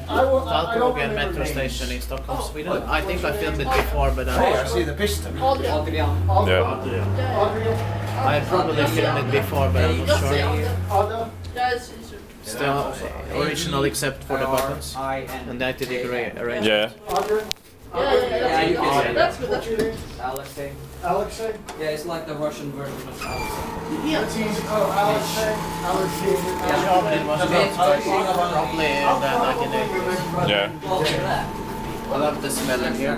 Tallkrogen metro station in Stockholm, Sweden. I think I filmed it before, but I see the piston. Yeah. I probably filmed it before, but I'm not sure. Still original except for the buttons and 90-degree arrangement. Yeah. Yeah, you can say That's good. Alexei. Alexei? Yeah, it's like the Russian version of Alexei. That's easy. Oh, Alexei. Alexei. Probably it was probably in the 1980s. Yeah. Well, that. I love the smell in here.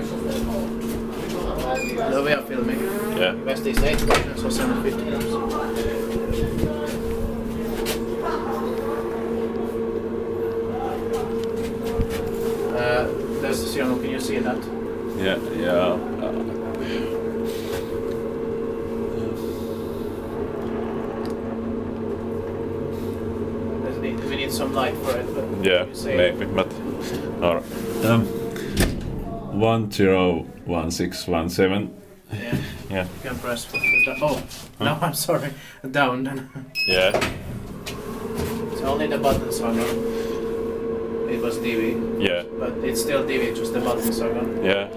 The way of filming. Yeah. Best is 8 grams or 750 grams. There's the cylinder, can you see that? Yeah. Yeah. We need some light for it. But Yeah, you say maybe, but all right. 101617. Yeah. Yeah. You can press for the, oh, no, I'm sorry. Down then. Yeah. It's only the buttons are gone. It was DV. Yeah. But it's still DV, just the buttons are gone. Yeah.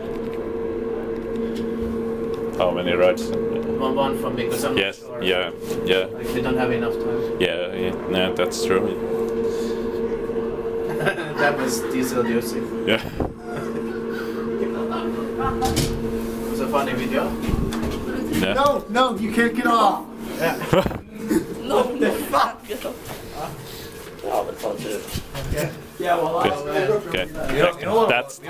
How many rides? One for me, because I'm Yes. not sure. Yeah. Yeah. Like they don't have enough time. Yeah. Yeah. That's true. That was diesel music. Yeah. It was a funny video. Yeah. No, you can't get off. Yeah. No, fuck. Ja, det tar tid. Okay. Yeah, well, Okay. Okay. That's.